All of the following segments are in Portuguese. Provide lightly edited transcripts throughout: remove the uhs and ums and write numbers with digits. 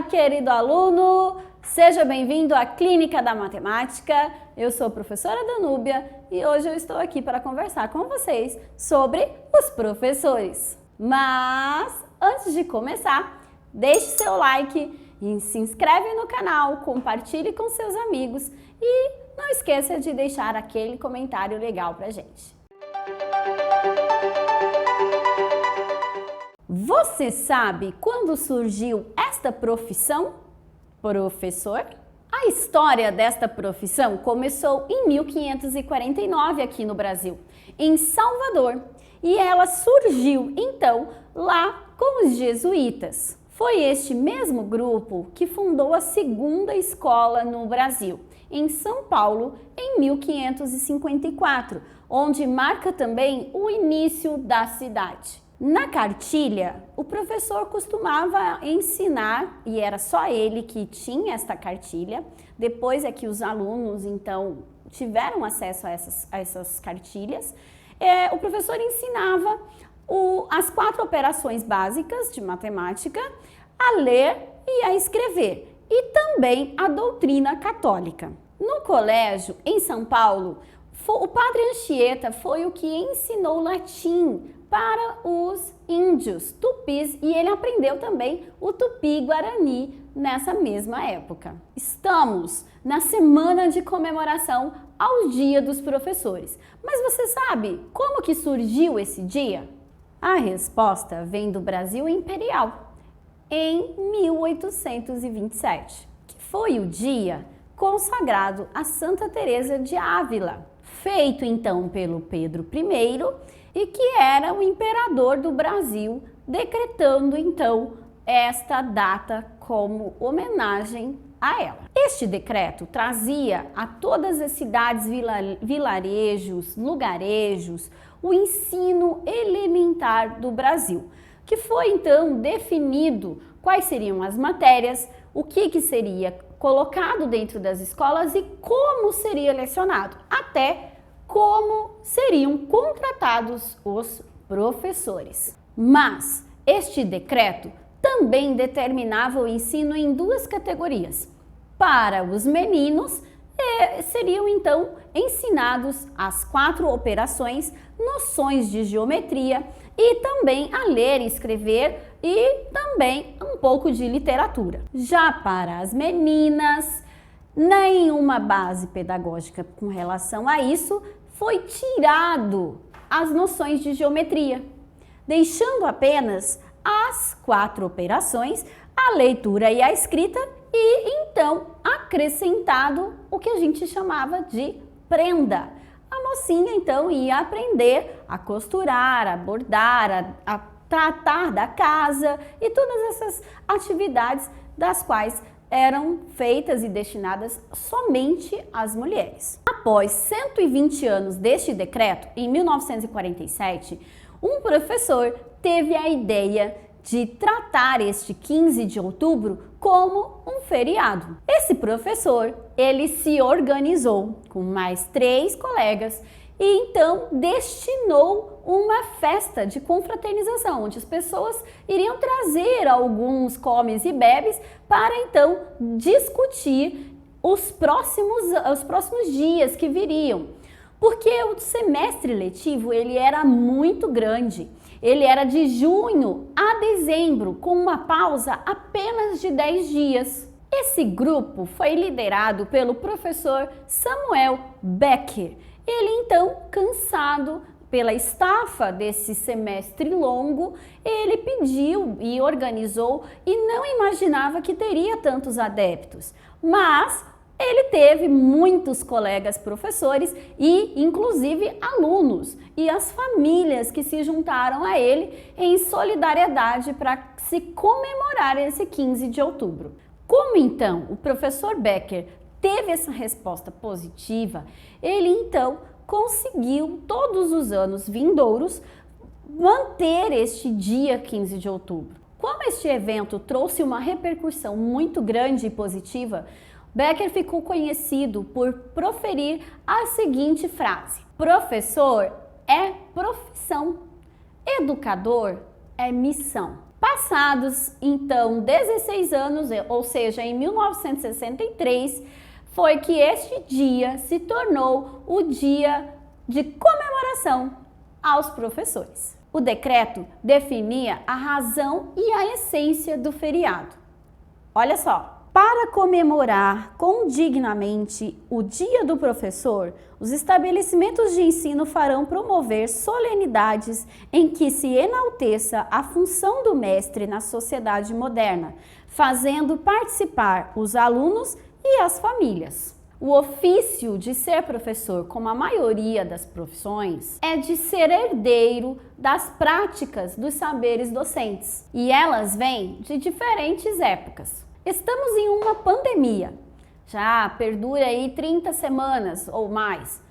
querido aluno! Seja bem-vindo à Clínica da Matemática. Eu sou a professora Danúbia e hoje eu estou aqui para conversar com vocês sobre os professores. Mas, antes de começar, deixe seu like e se inscreve no canal, compartilhe com seus amigos e não esqueça de deixar aquele comentário legal pra gente. Você sabe quando surgiu esta profissão? Professor? A história desta profissão começou em 1549 aqui no Brasil, em Salvador, e ela surgiu então lá com os jesuítas. Foi este mesmo grupo que fundou a segunda escola no Brasil, em São Paulo, em 1554, onde marca também o início da cidade. Na cartilha, o professor costumava ensinar, e era só ele que tinha esta cartilha, depois é que os alunos, então, tiveram acesso a essas cartilhas, o professor ensinava as 4 operações básicas de matemática, a ler e a escrever, e também a doutrina católica. No colégio, em São Paulo, o padre Anchieta foi o que ensinou latim para os índios tupis e ele aprendeu também o tupi-guarani nessa mesma época. Estamos na semana de comemoração ao Dia dos Professores. Mas você sabe como que surgiu esse dia? A resposta vem do Brasil Imperial, em 1827, que foi o dia consagrado a Santa Teresa de Ávila, feito então pelo Pedro I e que era o imperador do Brasil, decretando então esta data como homenagem a ela. Este decreto trazia a todas as cidades, vilarejos, lugarejos, o ensino elementar do Brasil, que foi então definido quais seriam as matérias, o que seria colocado dentro das escolas e como seria lecionado, até como seriam contratados os professores. Mas este decreto também determinava o ensino em 2 categorias. Para os meninos, seriam então ensinados as 4 operações, noções de geometria e também a ler e escrever e também um pouco de literatura. Já para as meninas, nenhuma base pedagógica com relação a isso, foi tirado as noções de geometria, deixando apenas as 4 operações, a leitura e a escrita, e então acrescentado o que a gente chamava de prenda. A mocinha então ia aprender a costurar, a bordar, a tratar da casa e todas essas atividades das quais eram feitas e destinadas somente às mulheres. Após 120 anos deste decreto, em 1947, um professor teve a ideia de tratar este 15 de outubro como um feriado. Esse professor, ele se organizou com mais 3 colegas e então destinou uma festa de confraternização, onde as pessoas iriam trazer alguns comes e bebes para então discutir os próximos dias que viriam. Porque o semestre letivo ele era muito grande, ele era de junho a dezembro, com uma pausa apenas de 10 dias. Esse grupo foi liderado pelo professor Samuel Becker. Ele então, cansado pela estafa desse semestre longo, ele pediu e organizou e não imaginava que teria tantos adeptos, mas ele teve muitos colegas professores e inclusive alunos e as famílias que se juntaram a ele em solidariedade para se comemorar esse 15 de outubro. Como então o professor Becker teve essa resposta positiva, ele então conseguiu todos os anos vindouros manter este dia 15 de outubro. Como este evento trouxe uma repercussão muito grande e positiva, Becker ficou conhecido por proferir a seguinte frase: professor é profissão, educador é missão. Passados, então, 16 anos, ou seja, em 1963, foi que este dia se tornou o dia de comemoração aos professores. O decreto definia a razão e a essência do feriado. Olha só. Para comemorar condignamente o Dia do Professor, os estabelecimentos de ensino farão promover solenidades em que se enalteça a função do mestre na sociedade moderna, fazendo participar os alunos e as famílias. O ofício de ser professor, como a maioria das profissões, é de ser herdeiro das práticas dos saberes docentes, e elas vêm de diferentes épocas. Estamos em uma pandemia, já perdura aí 30 semanas ou mais,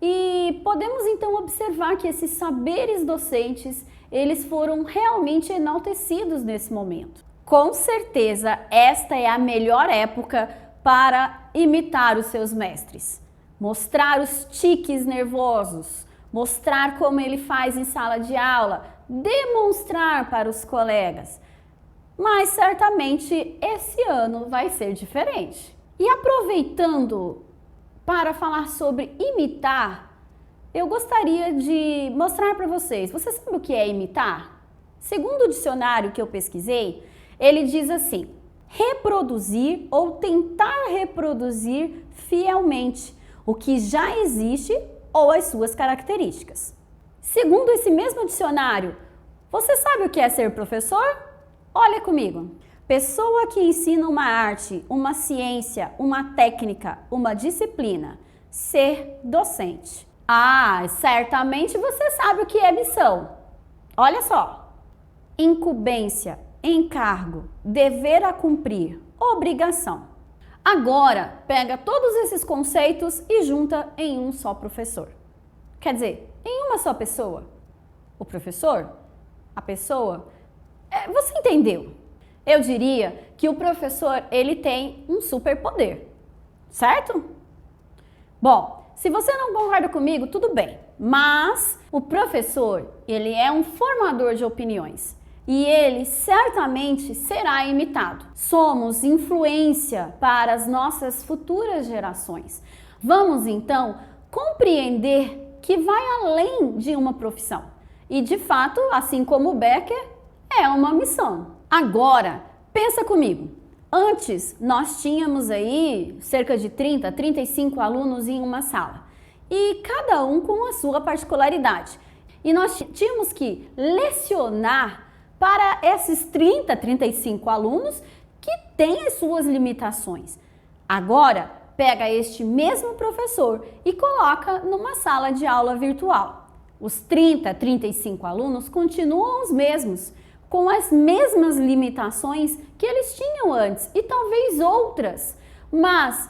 e podemos então observar que esses saberes docentes, eles foram realmente enaltecidos nesse momento. Com certeza, esta é a melhor época para imitar os seus mestres, mostrar os tiques nervosos, mostrar como ele faz em sala de aula, demonstrar para os colegas. Mas certamente esse ano vai ser diferente. E aproveitando para falar sobre imitar, eu gostaria de mostrar para vocês. Você sabe o que é imitar? Segundo o dicionário que eu pesquisei, ele diz assim: reproduzir ou tentar reproduzir fielmente o que já existe ou as suas características. Segundo esse mesmo dicionário, você sabe o que é ser professor? Olha comigo. Pessoa que ensina uma arte, uma ciência, uma técnica, uma disciplina. Ser docente. Ah, certamente você sabe o que é missão. Olha só. Incumbência, encargo, dever a cumprir, obrigação. Agora, pega todos esses conceitos e junta em um só professor. Quer dizer, em uma só pessoa. O professor, a pessoa. Você entendeu? Eu diria que o professor, ele tem um superpoder, certo? Bom, se você não concorda comigo, tudo bem. Mas o professor, ele é um formador de opiniões e ele certamente será imitado. Somos influência para as nossas futuras gerações. Vamos então compreender que vai além de uma profissão. E de fato, assim como o Becker, é uma missão. Agora, pensa comigo. Antes, nós tínhamos aí cerca de 30, 35 alunos em uma sala. E cada um com a sua particularidade. E nós tínhamos que lecionar para esses 30, 35 alunos que têm as suas limitações. Agora, pega este mesmo professor e coloca numa sala de aula virtual. Os 30, 35 alunos continuam os mesmos, com as mesmas limitações que eles tinham antes e talvez outras. Mas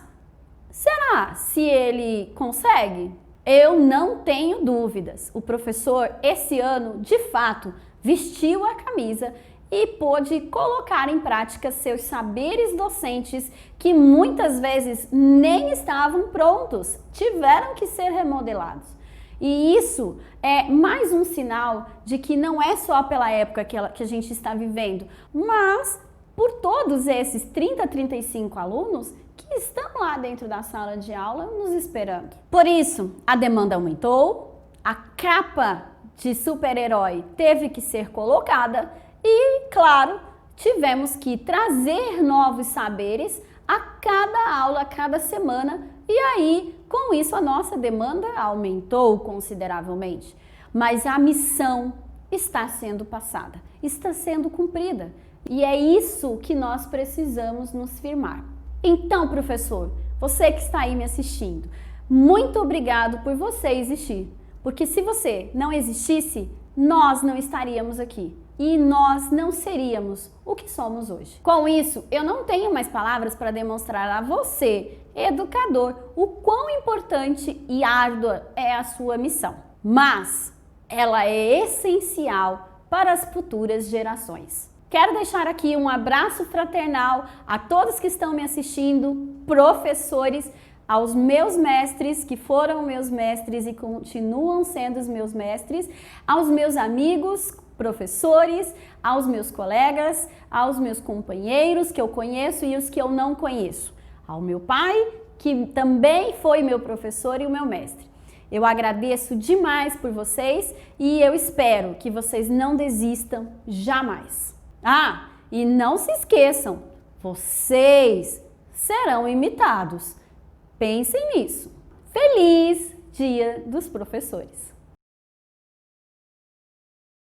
será se ele consegue? Eu não tenho dúvidas. O professor esse ano, de fato, vestiu a camisa e pôde colocar em prática seus saberes docentes que muitas vezes nem estavam prontos, tiveram que ser remodelados. E isso é mais um sinal de que não é só pela época que a gente está vivendo, mas por todos esses 30, 35 alunos que estão lá dentro da sala de aula nos esperando. Por isso, a demanda aumentou, a capa de super-herói teve que ser colocada e, claro, tivemos que trazer novos saberes a cada aula, a cada semana. E aí, com isso, a nossa demanda aumentou consideravelmente. Mas a missão está sendo passada, está sendo cumprida. E é isso que nós precisamos nos firmar. Então, professor, você que está aí me assistindo, muito obrigado por você existir. Porque se você não existisse, nós não estaríamos aqui. E nós não seríamos o que somos hoje. Com isso, eu não tenho mais palavras para demonstrar a você, educador, o quão importante e árdua é a sua missão. Mas ela é essencial para as futuras gerações. Quero deixar aqui um abraço fraternal a todos que estão me assistindo, professores, aos meus mestres, que foram meus mestres e continuam sendo os meus mestres, aos meus amigos, professores, aos meus colegas, aos meus companheiros que eu conheço e os que eu não conheço, ao meu pai, que também foi meu professor e o meu mestre. Eu agradeço demais por vocês e eu espero que vocês não desistam jamais. Ah, e não se esqueçam, vocês serão imitados. Pensem nisso. Feliz Dia dos Professores!